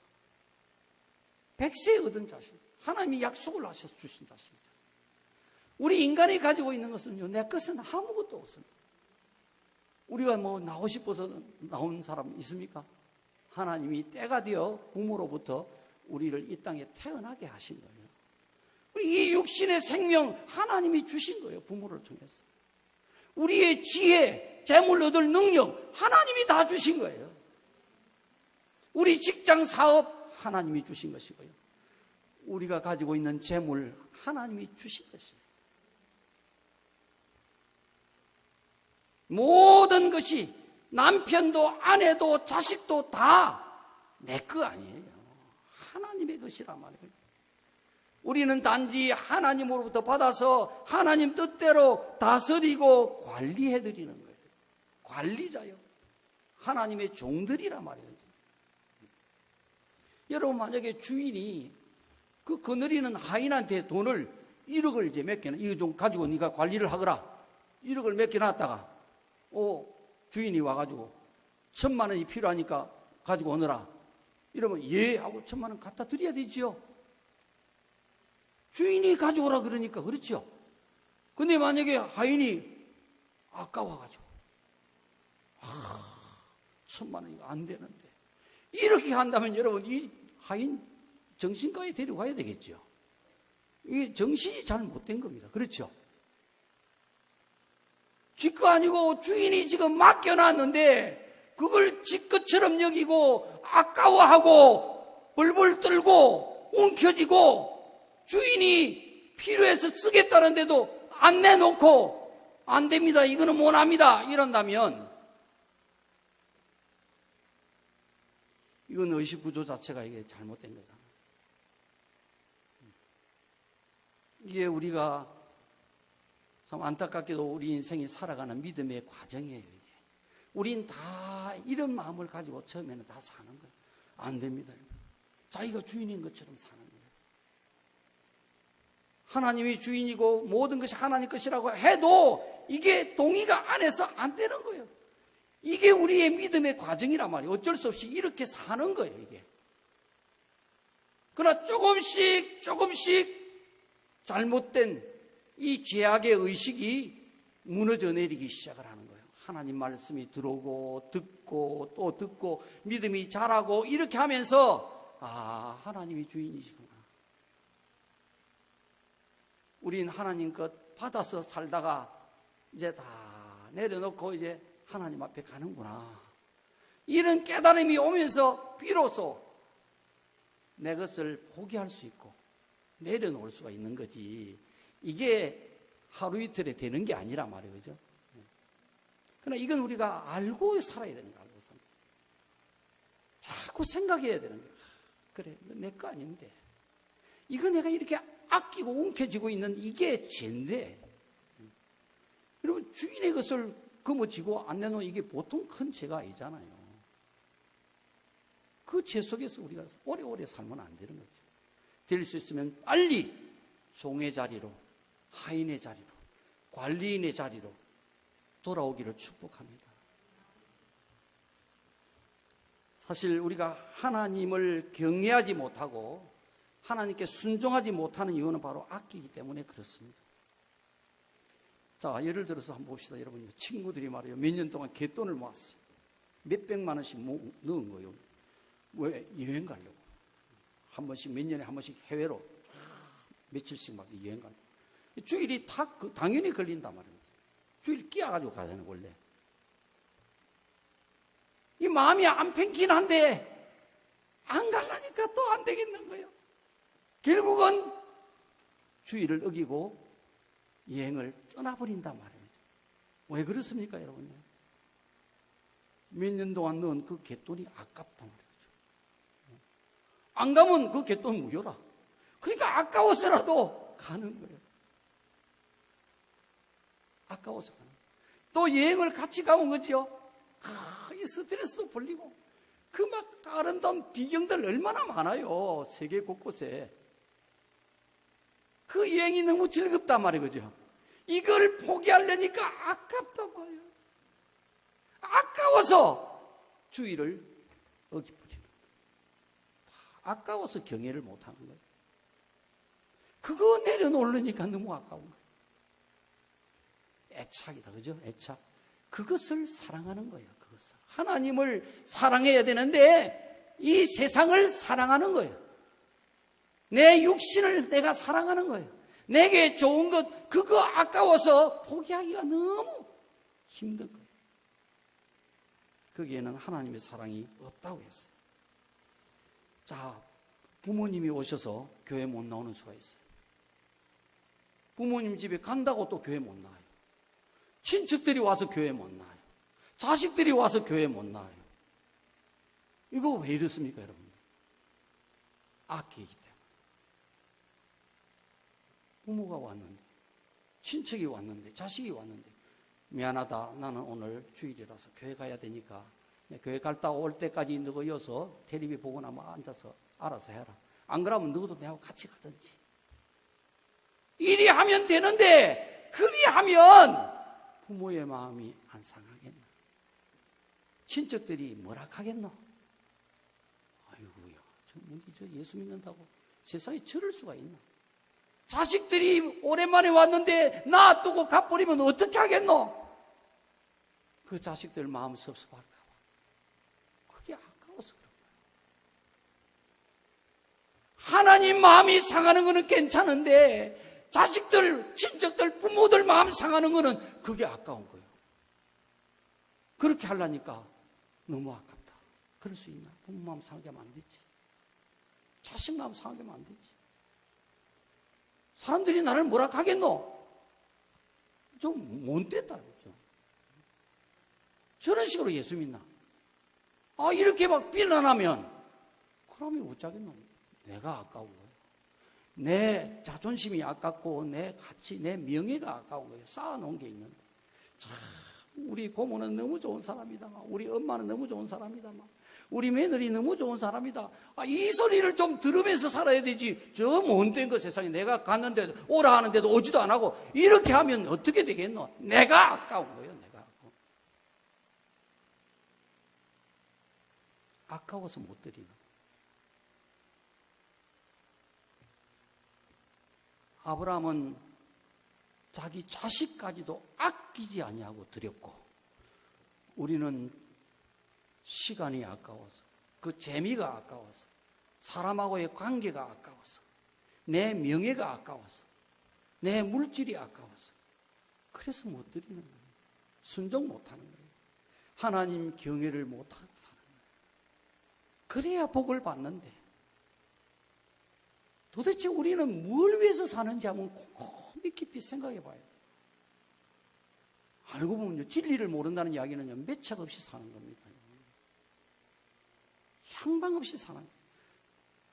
백세 얻은 자식. 하나님이 약속을 하셔서 주신 자식이다. 우리 인간이 가지고 있는 것은요, 내 것은 아무것도 없습니다. 우리가 나오고 싶어서 나온 사람 있습니까? 하나님이 때가 되어 부모로부터 우리를 이 땅에 태어나게 하신 거예요. 우리 이 육신의 생명 하나님이 주신 거예요. 부모를 통해서. 우리의 지혜, 재물 얻을 능력 하나님이 다 주신 거예요. 우리 직장 사업 하나님이 주신 것이고요. 우리가 가지고 있는 재물 하나님이 주신 것이에요. 모든 것이 남편도 아내도 자식도 다 내 거 아니에요. 하나님의 것이란 말이에요. 우리는 단지 하나님으로부터 받아서 하나님 뜻대로 다스리고 관리해드리는 거예요. 관리자요. 하나님의 종들이란 말이에요. 여러분, 만약에 주인이 그 거느리는 하인한테 돈을 1억을 이제 맡겨놔. 이거 좀 가지고 네가 관리를 하거라. 1억을 맡겨놨다가 주인이 와가지고 1,000만 원이 필요하니까 가지고 오너라. 이러면 예 하고 1,000만 원 갖다 드려야 되지요. 주인이 가져오라 그러니까 그렇죠. 근데 만약에 하인이 아까워가지고 1,000만 원이 안 되는데 이렇게 한다면 여러분, 이 하인 정신과에 데려가야 되겠죠. 이게 정신이 잘 못된 겁니다. 그렇죠? 지 거 아니고 주인이 지금 맡겨놨는데 그걸 지 것처럼 여기고 아까워하고 벌벌 떨고 움켜쥐고 주인이 필요해서 쓰겠다는데도 안 내놓고 안 됩니다, 이거는 못합니다, 이런다면 이건 의식 구조 자체가 이게 잘못된 거잖아요. 이게 우리가 참 안타깝게도 우리 인생이 살아가는 믿음의 과정이에요. 이게. 우린 다 이런 마음을 가지고 처음에는 다 사는 거예요. 안 됩니다. 자기가 주인인 것처럼 사는 거예요. 하나님이 주인이고 모든 것이 하나님 것이라고 해도 이게 동의가 안 해서 안 되는 거예요. 이게 우리의 믿음의 과정이란 말이에요. 어쩔 수 없이 이렇게 사는 거예요, 이게. 그러나 조금씩 잘못된 이 죄악의 의식이 무너져 내리기 시작을 하는 거예요. 하나님 말씀이 들어오고 듣고 또 듣고 믿음이 자라고 이렇게 하면서 하나님이 주인이시구나. 우린 하나님 것 받아서 살다가 이제 다 내려놓고 이제 하나님 앞에 가는구나. 이런 깨달음이 오면서 비로소 내 것을 포기할 수 있고 내려놓을 수가 있는 거지. 이게 하루 이틀에 되는 게 아니란 말이에요. 그죠? 그러나 이건 우리가 알고 살아야 되는 거예요. 알고서. 자꾸 생각해야 되는 거예요. 그래, 이거 내 거 아닌데. 이거 내가 이렇게 아끼고 움켜쥐고 있는 이게 죄인데. 여러분, 주인의 것을 거머쥐고 안 내놓은 이게 보통 큰 죄가 아니잖아요. 그 죄 속에서 우리가 오래오래 살면 안 되는 거죠. 될 수 있으면 빨리 종의 자리로, 하인의 자리로, 관리인의 자리로 돌아오기를 축복합니다. 사실 우리가 하나님을 경외하지 못하고 하나님께 순종하지 못하는 이유는 바로 아끼기 때문에 그렇습니다. 자, 예를 들어서 한번 봅시다. 여러분, 친구들이 말이에요. 몇 년 동안 갯돈을 모았어요. 몇백만 원씩 넣은 거예요. 왜? 여행 가려고. 한 번씩, 몇 년에 한 번씩 해외로 며칠씩 막 여행 가려고. 주일이 당연히 걸린단 말입니다. 주일 끼어가지고 가잖아요, 원래. 이 마음이 안 팽긴 한데, 안 가려니까 또 안 되겠는 거예요. 결국은 주일을 어기고 여행을 떠나버린단 말이에요. 왜 그렇습니까, 여러분? 몇 년 동안 넣은 그 갯돈이 아깝단 말이죠. 안 가면 그 갯돈 무효라. 그러니까 아까워서라도 가는 거예요. 아까워서 가는 거예요. 또 여행을 같이 가면 그죠? 이 스트레스도 풀리고 그 막 아름다운 비경들 얼마나 많아요. 세계 곳곳에. 그 여행이 너무 즐겁단 말이에요. 그죠? 이걸 포기하려니까 아깝단 말이에요. 아까워서 주의를 어기버리는 거예요. 아까워서 경외를 못하는 거예요. 그거 내려놓으려니까 너무 아까운 거예요. 애착이다. 그죠? 애착. 그것을 사랑하는 거예요. 그것을. 하나님을 사랑해야 되는데 이 세상을 사랑하는 거예요. 내 육신을 내가 사랑하는 거예요. 내게 좋은 것, 그거 아까워서 포기하기가 너무 힘든 거예요. 거기에는 하나님의 사랑이 없다고 했어요. 자, 부모님이 오셔서 교회 못 나오는 수가 있어요. 부모님 집에 간다고 또 교회 못 나와요. 친척들이 와서 교회 못 나와요. 자식들이 와서 교회 못 나와요. 이거 왜 이렇습니까, 여러분? 아끼기 때문에. 부모가 왔는데, 친척이 왔는데, 자식이 왔는데, 미안하다. 나는 오늘 주일이라서 교회 가야 되니까 교회 갔다 올 때까지 너가 이어서 텔레비 보고 나면 앉아서 알아서 해라. 안 그러면 너도 내하고 같이 가든지. 이리 하면 되는데 그리 하면 부모의 마음이 안 상하겠나? 친척들이 뭐라 하겠노? 아이고야, 저 예수 믿는다고 세상에 저럴 수가 있나? 자식들이 오랜만에 왔는데 놔두고 가버리면 어떻게 하겠노? 그 자식들 마음 섭섭할까 봐. 그게 아까워서 그런 거예요. 하나님 마음이 상하는 거는 괜찮은데 자식들, 친척들, 부모들 마음 상하는 거는 그게 아까운 거예요. 그렇게 하려니까 너무 아깝다. 그럴 수 있나? 부모 마음 상하게 하면 안 되지. 자식 마음 상하게 하면 안 되지. 사람들이 나를 뭐라 하겠노? 좀 못됐다. 그렇죠? 저런 식으로 예수 믿나? 이렇게 막 비난하면, 그러면 어쩌겠노? 내가 아까운 거예요. 내 자존심이 아깝고, 내 가치, 내 명예가 아까운 거예요. 쌓아놓은 게 있는데. 참, 우리 고모는 너무 좋은 사람이다. 우리 엄마는 너무 좋은 사람이다. 우리 며느리 너무 좋은 사람이다. 이 소리를 좀 들으면서 살아야 되지. 저 못된 거 세상에 내가 갔는데 오라 하는데도 오지도 안 하고 이렇게 하면 어떻게 되겠노? 내가 아까운 거예요. 내가 아까워서 못 드리는. 아브라함은 자기 자식까지도 아끼지 아니하고 드렸고, 우리는 시간이 아까워서, 그 재미가 아까워서, 사람하고의 관계가 아까워서, 내 명예가 아까워서, 내 물질이 아까워서, 그래서 못 드리는 거예요. 순종 못하는 거예요. 하나님 경외를 못하고 사는 거예요. 그래야 복을 받는데, 도대체 우리는 뭘 위해서 사는지 한번 곰곰이 깊이 생각해 봐야 돼요. 알고 보면요, 진리를 모른다는 이야기는요, 매착 없이 사는 겁니다. 향방 없이 사는 거예요.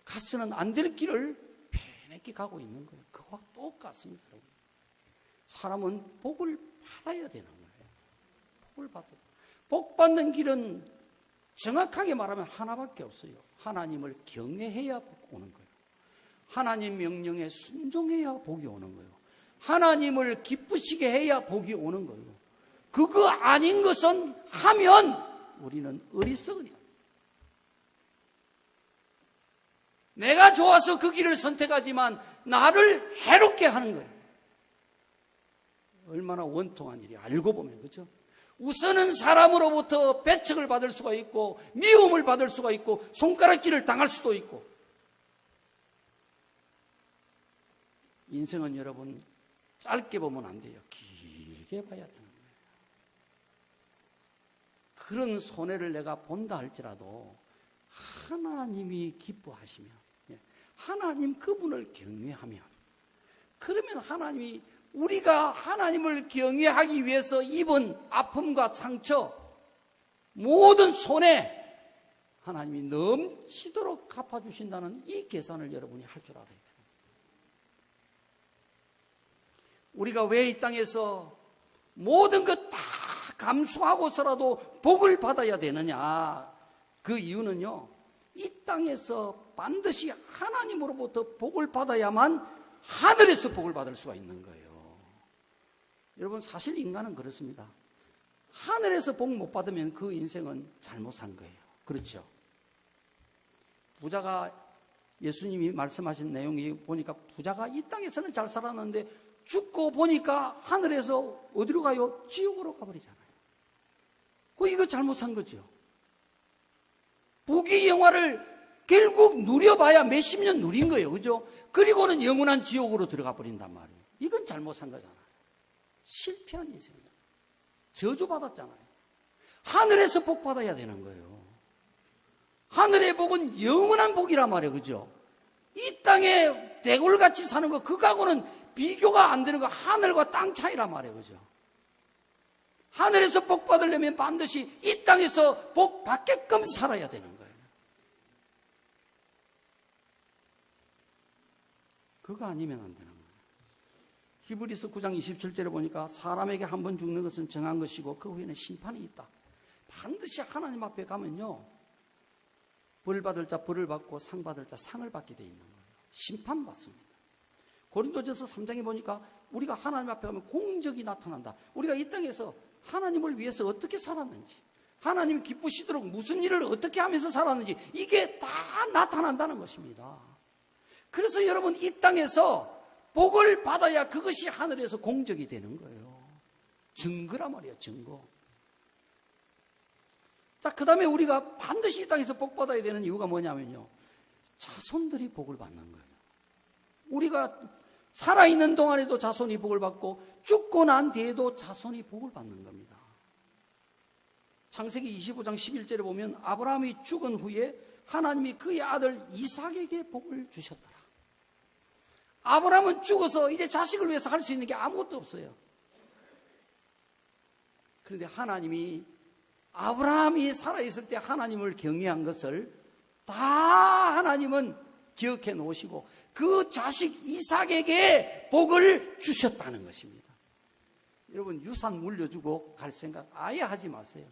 가서는 안 될 길을 패내게 가고 있는 거예요. 그거와 똑같습니다, 여러분. 사람은 복을 받아야 되는 거예요. 복을 받아야 돼요. 복 받는 길은 정확하게 말하면 하나밖에 없어요. 하나님을 경외해야 복 오는 거예요. 하나님 명령에 순종해야 복이 오는 거예요. 하나님을 기쁘시게 해야 복이 오는 거예요. 그거 아닌 것은 하면 우리는 어리석으리다. 내가 좋아서 그 길을 선택하지만 나를 해롭게 하는 거예요. 얼마나 원통한 일이 알고 보면, 그렇죠? 우선은 사람으로부터 배척을 받을 수가 있고, 미움을 받을 수가 있고, 손가락질을 당할 수도 있고. 인생은 여러분 짧게 보면 안 돼요. 길게 봐야 되는 거예요. 그런 손해를 내가 본다 할지라도 하나님이 기뻐하시면, 하나님 그분을 경외하면, 그러면 하나님이, 우리가 하나님을 경외하기 위해서 입은 아픔과 상처, 모든 손해 하나님이 넘치도록 갚아주신다는 이 계산을 여러분이 할 줄 알아야 돼요. 우리가 왜 이 땅에서 모든 것 다 감수하고서라도 복을 받아야 되느냐? 그 이유는요, 이 땅에서 반드시 하나님으로부터 복을 받아야만 하늘에서 복을 받을 수가 있는 거예요. 여러분, 사실 인간은 그렇습니다. 하늘에서 복 못 받으면 그 인생은 잘못 산 거예요. 그렇죠? 부자가, 예수님이 말씀하신 내용이 보니까 부자가 이 땅에서는 잘 살았는데 죽고 보니까 하늘에서 어디로 가요? 지옥으로 가버리잖아요. 이거 잘못 산 거죠. 부귀 영화를 결국 누려봐야 몇십 년 누린 거예요. 그죠? 그리고는 영원한 지옥으로 들어가 버린단 말이에요. 이건 잘못 산 거잖아요. 실패한 인생이잖아요. 저주받았잖아요. 하늘에서 복 받아야 되는 거예요. 하늘의 복은 영원한 복이란 말이에요. 그죠? 이 땅에 대골같이 사는 거, 그거하고는 비교가 안 되는 거, 하늘과 땅 차이란 말이에요. 그죠? 하늘에서 복 받으려면 반드시 이 땅에서 복 받게끔 살아야 되는 거예요. 그거 아니면 안 되는 거예요. 히브리서 9장 27절에 보니까 사람에게 한 번 죽는 것은 정한 것이고 그 후에는 심판이 있다. 반드시 하나님 앞에 가면요, 벌 받을 자 벌을 받고 상 받을 자 상을 받게 돼 있는 거예요. 심판받습니다. 고린도전서 3장에 보니까 우리가 하나님 앞에 가면 공적이 나타난다. 우리가 이 땅에서 하나님을 위해서 어떻게 살았는지, 하나님 기쁘시도록 무슨 일을 어떻게 하면서 살았는지, 이게 다 나타난다는 것입니다. 그래서 여러분, 이 땅에서 복을 받아야 그것이 하늘에서 공적이 되는 거예요. 증거란 말이에요. 증거. 자, 그 다음에 우리가 반드시 이 땅에서 복 받아야 되는 이유가 뭐냐면요, 자손들이 복을 받는 거예요. 우리가 살아있는 동안에도 자손이 복을 받고 죽고 난 뒤에도 자손이 복을 받는 겁니다. 창세기 25장 11절에 보면 아브라함이 죽은 후에 하나님이 그의 아들 이삭에게 복을 주셨더라. 아브라함은 죽어서 이제 자식을 위해서 할 수 있는 게 아무것도 없어요. 그런데 하나님이 아브라함이 살아있을 때 하나님을 경외한 것을 다 하나님은 기억해 놓으시고 그 자식 이삭에게 복을 주셨다는 것입니다. 여러분, 유산 물려주고 갈 생각 아예 하지 마세요.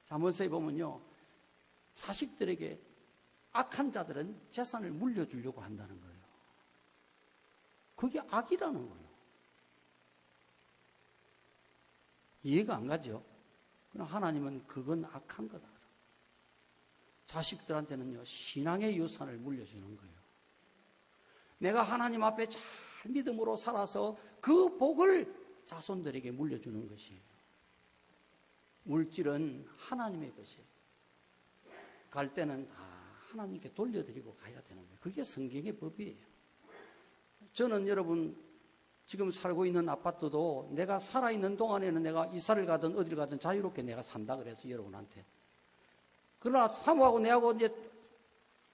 잠언서에 보면요, 자식들에게 악한 자들은 재산을 물려주려고 한다는 거예요. 그게 악이라는 거예요. 이해가 안 가죠? 그러나 하나님은 그건 악한 거다. 자식들한테는요, 신앙의 유산을 물려주는 거예요. 내가 하나님 앞에 잘 믿음으로 살아서 그 복을 자손들에게 물려주는 것이에요. 물질은 하나님의 것이에요. 갈 때는 다 하나님께 돌려드리고 가야 되는 거예요. 그게 성경의 법이에요. 저는 여러분, 지금 살고 있는 아파트도 내가 살아있는 동안에는 내가 이사를 가든 어디를 가든 자유롭게 내가 산다 그래서 여러분한테. 그러나 사모하고 내하고 이제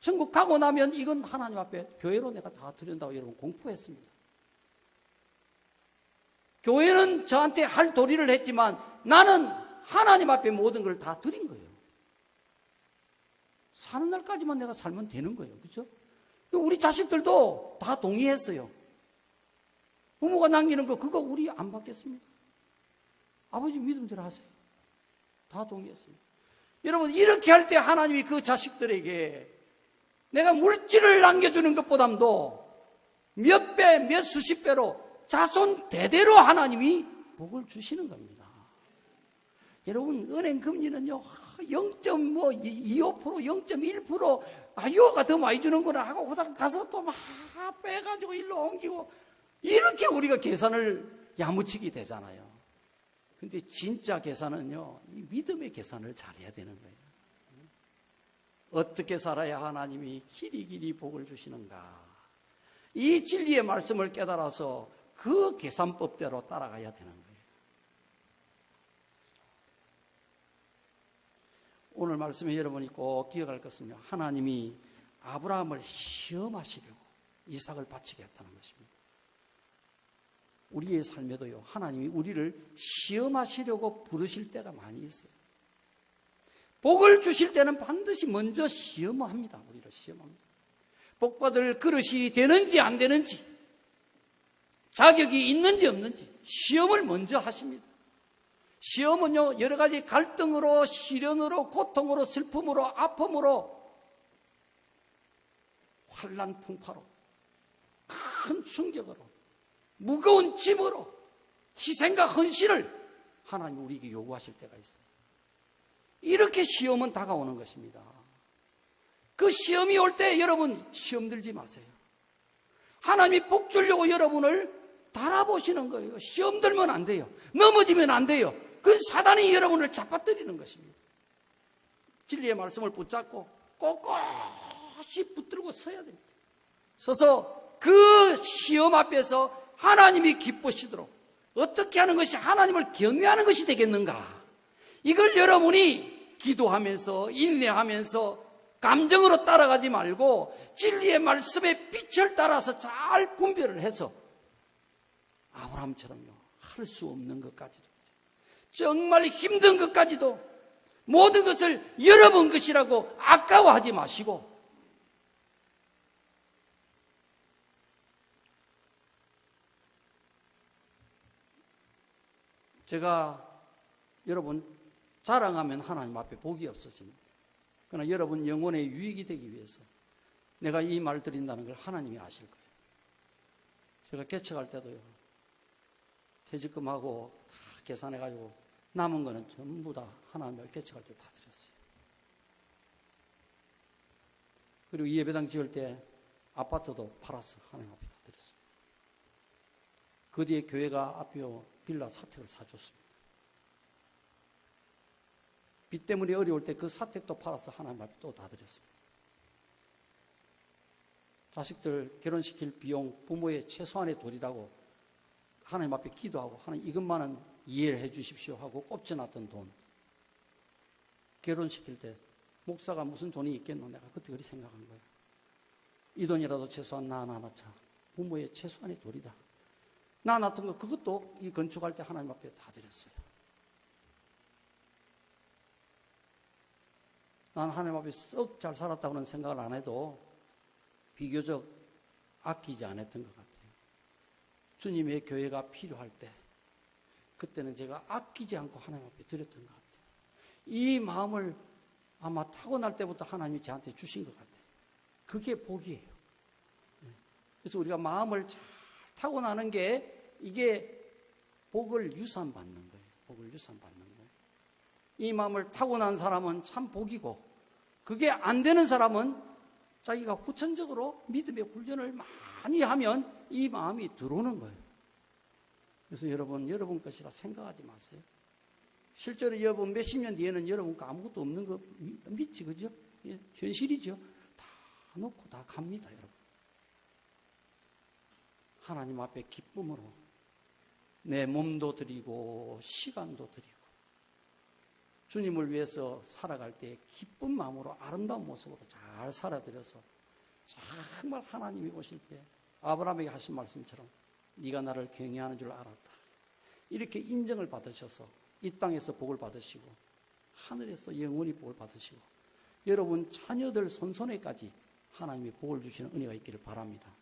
천국 가고 나면 이건 하나님 앞에 교회로 내가 다 드린다고 여러분 공포했습니다. 교회는 저한테 할 도리를 했지만 나는 하나님 앞에 모든 걸 다 드린 거예요. 사는 날까지만 내가 살면 되는 거예요. 그렇죠? 우리 자식들도 다 동의했어요. 부모가 남기는 거 그거 우리 안 받겠습니다. 아버지 믿음대로 하세요. 다 동의했습니다. 여러분, 이렇게 할 때 하나님이 그 자식들에게 내가 물질을 남겨주는 것보다도 몇 배, 몇 수십 배로 자손 대대로 하나님이 복을 주시는 겁니다. 여러분, 은행 금리는요 0.25%, 0.1%, 이거가 더 많이 주는구나 하고 가서 또 막 빼가지고 일로 옮기고 이렇게 우리가 계산을 야무치게 되잖아요. 근데 진짜 계산은요, 이 믿음의 계산을 잘해야 되는 거예요. 어떻게 살아야 하나님이 길이 복을 주시는가? 이 진리의 말씀을 깨달아서 그 계산법대로 따라가야 되는 거예요. 오늘 말씀에 여러분이 꼭 기억할 것은요, 하나님이 아브라함을 시험하시려고 이삭을 바치게 했다는 것입니다. 우리의 삶에도요, 하나님이 우리를 시험하시려고 부르실 때가 많이 있어요. 복을 주실 때는 반드시 먼저 시험합니다. 우리를 시험합니다. 복받을 그릇이 되는지 안 되는지, 자격이 있는지 없는지 시험을 먼저 하십니다. 시험은요, 여러 가지 갈등으로, 시련으로, 고통으로, 슬픔으로, 아픔으로, 환난 풍파로, 큰 충격으로, 무거운 짐으로, 희생과 헌신을 하나님 우리에게 요구하실 때가 있어요. 이렇게 시험은 다가오는 것입니다. 그 시험이 올 때 여러분 시험 들지 마세요. 하나님이 복 주려고 여러분을 달아보시는 거예요. 시험 들면 안 돼요. 넘어지면 안 돼요. 그건 사단이 여러분을 잡아뜨리는 것입니다. 진리의 말씀을 붙잡고 꼿꼿이 붙들고 서야 됩니다. 서서 그 시험 앞에서 하나님이 기쁘시도록 어떻게 하는 것이 하나님을 경외하는 것이 되겠는가? 이걸 여러분이 기도하면서 인내하면서 감정으로 따라가지 말고 진리의 말씀의 빛을 따라서 잘 분별을 해서 아브라함처럼요, 할 수 없는 것까지도, 정말 힘든 것까지도 모든 것을 여러분 것이라고 아까워하지 마시고 제가 여러분 자랑하면 하나님 앞에 복이 없어집니다. 그러나 여러분 영혼의 유익이 되기 위해서 내가 이 말 드린다는 걸 하나님이 아실 거예요. 제가 개척할 때도요, 퇴직금하고 다 계산해가지고 남은 거는 전부 다 하나님을 개척할 때 다 드렸어요. 그리고 이 예배당 지을 때 아파트도 팔아서 하나님 앞에 다 드렸습니다. 그 뒤에 교회가 앞이요 빌라 사택을 사줬습니다. 빚 때문에 어려울 때 그 사택도 팔아서 하나님 앞에 또 다 드렸습니다. 자식들 결혼시킬 비용 부모의 최소한의 돈이라고 하나님 앞에 기도하고 하나님 이것만은 이해를 해 주십시오 하고 꼽져놨던 돈, 결혼시킬 때 목사가 무슨 돈이 있겠노? 내가 그때 그렇게 생각한 거예요. 이 돈이라도 최소한 나 하나 낳자. 부모의 최소한의 돈이다. 나 낳았던 거 그것도 이 건축할 때 하나님 앞에 다 드렸어요. 난 하나님 앞에 썩 잘 살았다고는 생각을 안 해도 비교적 아끼지 않았던 것 같아요. 주님의 교회가 필요할 때 그때는 제가 아끼지 않고 하나님 앞에 드렸던 것 같아요. 이 마음을 아마 타고날 때부터 하나님이 저한테 주신 것 같아요. 그게 복이에요. 그래서 우리가 마음을 잘 타고나는 게 이게 복을 유산받는 거예요. 복을 유산받는 거예요. 이 마음을 타고난 사람은 참 복이고 그게 안 되는 사람은 자기가 후천적으로 믿음의 훈련을 많이 하면 이 마음이 들어오는 거예요. 그래서 여러분 것이라 생각하지 마세요. 실제로 여러분 몇십 년 뒤에는 여러분 거 아무것도 없는 거 믿지, 그죠? 예, 현실이죠. 다 놓고 다 갑니다, 여러분. 하나님 앞에 기쁨으로 내 몸도 드리고 시간도 드리고 주님을 위해서 살아갈 때 기쁜 마음으로 아름다운 모습으로 잘 살아드려서 정말 하나님이 오실 때 아브라함에게 하신 말씀처럼 네가 나를 경외하는 줄 알았다. 이렇게 인정을 받으셔서 이 땅에서 복을 받으시고 하늘에서 영원히 복을 받으시고 여러분 자녀들 손손에까지 하나님이 복을 주시는 은혜가 있기를 바랍니다.